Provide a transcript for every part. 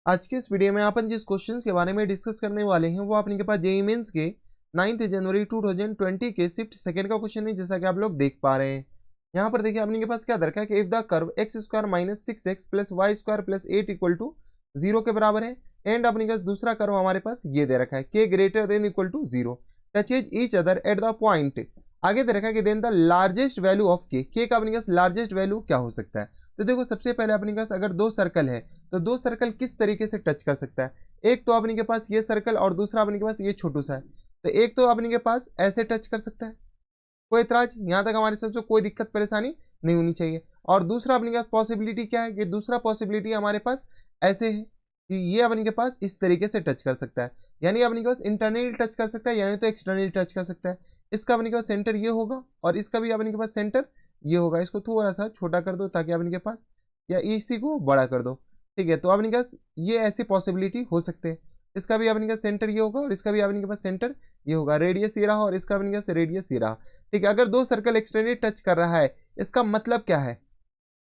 आज के इस वीडियो में अपन जिस क्वेश्चंस के बारे में डिस्कस करने वाले हैं वो अपने के पास जेईई मेंस के 9 जनवरी 2020 के शिफ्ट सेकंड का क्वेश्चन है, जैसा कि आप लोग देख पा रहे हैं। यहाँ पर देखिए अपने के पास क्या दर है कि if the curve x square minus 6x plus y square plus 8 equal to 0 के बराबर है, एंड अपने के पास दूसरा कर्व हमारे पास ये दे रखा है k greater than equal to 0 touches each other at the point. आगे दे रखा है कि then the largest value of k का अपने पास लार्जेस्ट वैल्यू क्या हो सकता है। तो देखो सबसे पहले अपने पास अगर दो सर्कल है तो दो सर्कल किस तरीके से टच कर सकता है। एक तो अपने के पास ये सर्कल और दूसरा अपने के पास ये छोटू सा है। तो एक तो अपने के पास ऐसे टच कर सकता है, कोई इतराज यहाँ तक हमारे सबसे कोई दिक्कत परेशानी नहीं होनी चाहिए। और दूसरा अपने पास पॉसिबिलिटी क्या है कि दूसरा पॉसिबिलिटी हमारे पास ऐसे है कि ये अपने के पास इस तरीके से टच कर सकता है, यानी अपने के पास इंटरनली टच कर सकता है यानी तो एक्सटर्नली टच कर सकता है। इसका अपने के पास सेंटर ये होगा और इसका भी अपने के पास सेंटर ये होगा। इसको थोड़ा सा छोटा कर दो ताकि अपने के पास, या इसी को बड़ा कर दो, ठीक है। तो अपने के पास ये ऐसी पॉसिबिलिटी हो सकते हैं। इसका भी अपने के पास सेंटर ये होगा और इसका भी अपने के पास सेंटर ये होगा, रेडियस ये रहा और इसका अपने के पास रेडियस ये रहा, ठीक है। अगर दो सर्कल एक्सटर्नली टच कर रहा है इसका मतलब क्या है,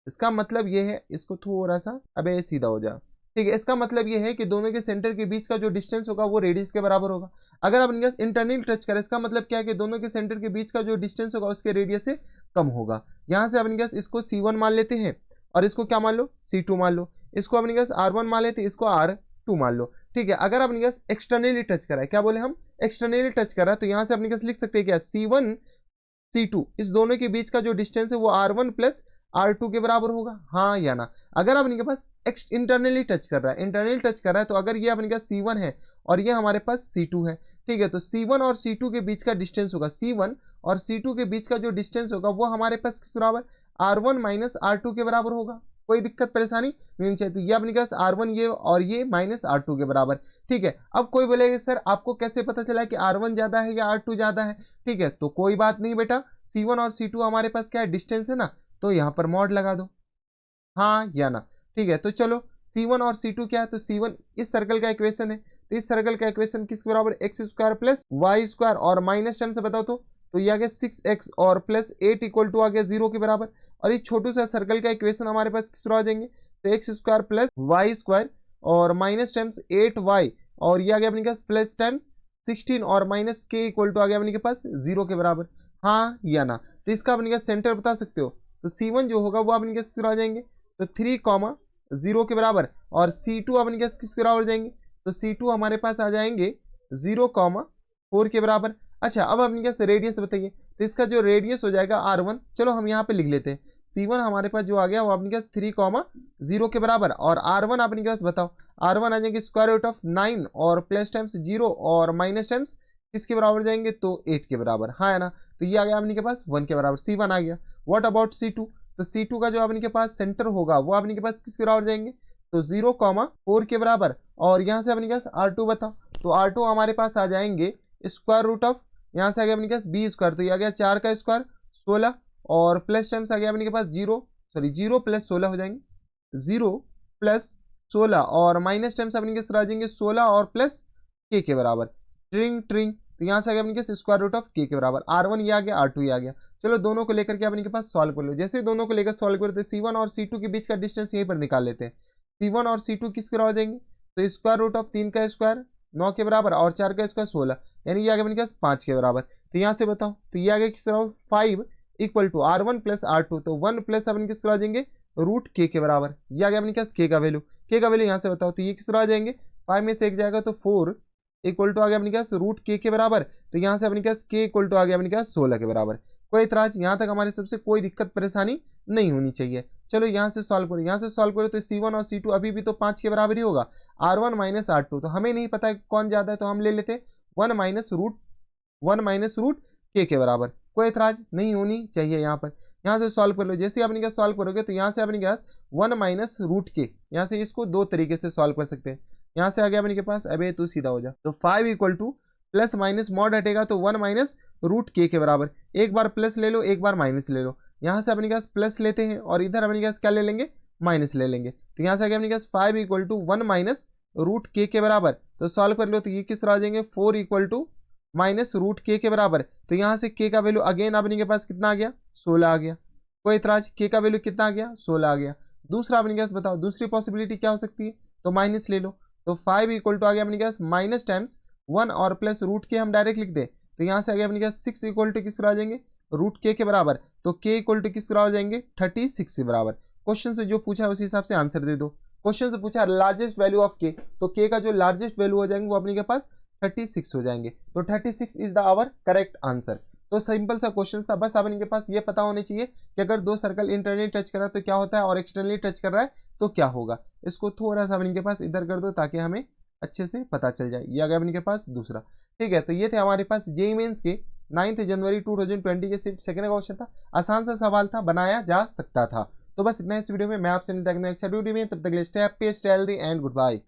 इसका मतलब ये है, इसको थोड़ा सा अबे सीधा हो जा, ठीक है। इसका मतलब ये है कि दोनों के सेंटर के बीच का जो डिस्टेंस होगा वो रेडियस के बराबर होगा। अगर अपने पास इंटरनल टच करे इसका मतलब क्या है कि दोनों के सेंटर के बीच का जो डिस्टेंस होगा उसके रेडियस से कम होगा। यहाँ से अपने पास इसको C1 मान लेते हैं और इसको क्या मान लो C2 मान लो। इसको अपने पास R1 मान लेते हैं, इसको R2 मान लो, ठीक है। अगर अपने पास एक्सटर्नली टच करा है, क्या बोले हम, एक्सटर्नली टच करा है, तो यहाँ से अपने पास लिख सकते हैं क्या C1 C2, इस दोनों के बीच का जो डिस्टेंस है वो R1 प्लस R2 के बराबर होगा, हाँ या ना। अगर अपने के पास इंटरनली टच कर रहा है, इंटरनली टच कर रहा है, तो अगर ये अपने पास C1 है और ये हमारे पास C2 है, ठीक है, तो C1 और C2 के बीच का डिस्टेंस होगा, C1 और C2 के बीच का जो डिस्टेंस होगा वो हमारे पास किस बराबर, R1 माइनस R2 के बराबर होगा। कोई दिक्कत परेशानी नहीं चाहिए। तो ये अपने पास R1 ये और ये माइनस R2 के बराबर, ठीक है। अब कोई बोलेगा सर आपको कैसे पता चला कि R1 ज्यादा है या R2 ज्यादा है, ठीक है। तो कोई बात नहीं बेटा, C1 और C2 हमारे पास क्या है, डिस्टेंस है ना, तो यहाँ पर मॉड लगा दो, हाँ या ना, ठीक है। तो चलो C1 और C2 क्या है, तो C1 इस सर्कल का इक्वेशन है, तो इस सर्कल का इक्वेशन किसके बराबर, x square plus y square और माइनस टर्म से बताओ तो ये आ गया 6x और प्लस 8 इक्वल टू आ गया 0 के बराबर। और इस छोटू सा सर्कल का इक्वेशन हमारे पास किस पर आ जाएंगे, तो x square plus y square और माइनस टर्म्स 8y और ये आ गया अपने पास प्लस टर्म्स 16 और माइनस के इक्वल टू आ गया अपने के पास 0 के बराबर, हाँ या ना। तो इसका अपने पास सेंटर बता सकते हो, तो C1 जो होगा वो अपने पास आ जाएंगे तो 3,0 के बराबर, और C2 अपने पास किसके बराबर जाएंगे, तो C2 हमारे पास आ जाएंगे 0,4 के बराबर। अच्छा अब अपने पास रेडियस बताइए, तो इसका जो रेडियस हो जाएगा R1, चलो हम यहाँ पे लिख लेते हैं। C1 हमारे पास जो आ गया वो अपने पास 3,0 के बराबर, और R1 अपने पास बताओ, R1 आ जाएंगे स्क्वायर रूट ऑफ 9 और प्लस टाइम्स 0 और माइनस टाइम्स किसके बराबर जाएंगे, तो 8 के बराबर, हाँ है ना। तो ये आ गया अपने के पास 1 के बराबर, C1 आ गया। व्हाट अबाउट C2, तो C2 का जो अपने के पास सेंटर होगा वो अपने के पास किसके बराबर जाएंगे, तो 0,4 के बराबर। और यहाँ से अपने के पास R2 बताओ, तो R2 हमारे पास आ जाएंगे स्क्वायर रूट ऑफ, यहाँ से आ गया अपने के पास बी स्क्वायर, तो ये आ गया 4 का स्क्वायर 16 और प्लस टाइम्स आ गया अपने के पास 0 प्लस 16 हो जाएंगे, 0 प्लस 16 और माइनस टाइम्स अपने के आ जाएंगे 16 और प्लस के बराबर, ट्रिंग ट्रिंग, तो यहाँ से आ गया अपने के स्क्वायर रूट ऑफ के बराबर। R1 ये आ गया, R2 ये आ गया। चलो दोनों को लेकर के अपने के पास सॉल्व कर लो। जैसे दोनों को लेकर सॉल्व करते C1 और C2 के बीच का डिस्टेंस यहीं पर निकाल लेते हैं। C1 और C2 किसके बराबर जाएंगे, तो स्क्वायर रूट ऑफ 3 का स्क्वायर 9 के बराबर और 4 का स्क्वायर 16, यानी ये आ गया अपने पास 5 के बराबर। तो यहाँ से बताओ, तो ये आ गया किस बराबर 5 equal to R1 plus R2, तो 1 प्लस अपने किस तरह आ जाएंगे रूट के बराबर। ये आ गया अपने पास के का वैल्यू यहाँ से बताओ, तो ये किस तरह आ जाएंगे 5 में से 1 जाएगा तो 4 इक्वल टू आ गया अपने पास रूट के बराबर। तो यहाँ से अपने पास के इक्वल टू आ गया अपने पास 16 के बराबर। कोई इतराज, यहाँ तक हमारे सबसे कोई दिक्कत परेशानी नहीं होनी चाहिए। चलो यहाँ से सॉल्व करो, यहाँ से सॉल्व करो तो C1 और C2 अभी भी तो 5 के बराबर ही होगा, R1 माइनस R2, तो हमें नहीं पता है कौन ज्यादा है, तो हम ले लेते 1 माइनस रूट के बराबर। कोई एतराज नहीं होनी चाहिए यहाँ पर। यहाँ से सॉल्व कर लो, जैसे अपने पास सॉल्व करोगे तो यहाँ से अपने पास 1 माइनस रूट के, यहाँ से इसको दो तरीके से सॉल्व कर सकते हैं। यहाँ से आ गया अपने के पास, अबे तू सीधा हो जा, तो 5 equal two plus minus mod हटेगा तो 1 माइनस रूट के बराबर। एक बार प्लस ले लो एक बार माइनस ले लो, यहाँ से अपने पास प्लस लेते हैं और इधर अपने पास क्या ले लेंगे, माइनस ले लेंगे। तो यहाँ से आ गया अपने पास 5 इक्वल टू 1 माइनस रूट के बराबर। तो सॉल्व कर लो तो ये किस तरह आ जाएंगे 4 इक्वल टू माइनस रूट के बराबर। तो यहाँ से के का वैल्यू अगेन अपने के पास कितना आ गया, 16 आ गया। कोई इतराज, के का वैल्यू कितना आ गया, 16 आ गया। दूसरा अपने पास बताओ, दूसरी पॉसिबिलिटी क्या हो सकती है, तो माइनस ले लो, तो 5 इक्वल टू आ गया अपने पास माइनस टाइम्स 1 और प्लस रूट के हम डायरेक्ट लिख दे, तो यहाँ से आ गया अपने पास 6 इक्वल टू किस आ जाएंगे, रूट के बराबर, तो के इक्वल टू किस बराबर जाएंगे 36 के बराबर। क्वेश्चन से जो पूछा है उसी हिसाब से आंसर दे दो। क्वेश्चन से पूछा लार्जेस्ट वैल्यू ऑफ के, तो के का जो लार्जेस्ट वैल्यू हो जाएंगे वो अपने के पास 36 हो जाएंगे, तो 36 is the our correct answer. तो सिंपल सा क्वेश्चन था, बस अब इनके पास ये पता होने चाहिए कि अगर दो सर्कल इंटरनली टच कर रहा है तो क्या होता है और एक्सटर्नली टच कर रहा है तो क्या होगा। इसको थोड़ा सा इनके पास इधर कर दो ताकि हमें अच्छे से पता चल जाए। ये आ गया इनके पास दूसरा। ठीक है, तो ये थे हमारे पास जेईई मेंस के 9 जनवरी 2020 के शिफ्ट सेकंड का क्वेश्चन था। आसान सा सवाल था, बनाया जा सकता था। तो बस इतना इस वीडियो में, मैं आपसे नहीं देखना एक वीडियो में, तब तक stay happy, stay healthy and good bye.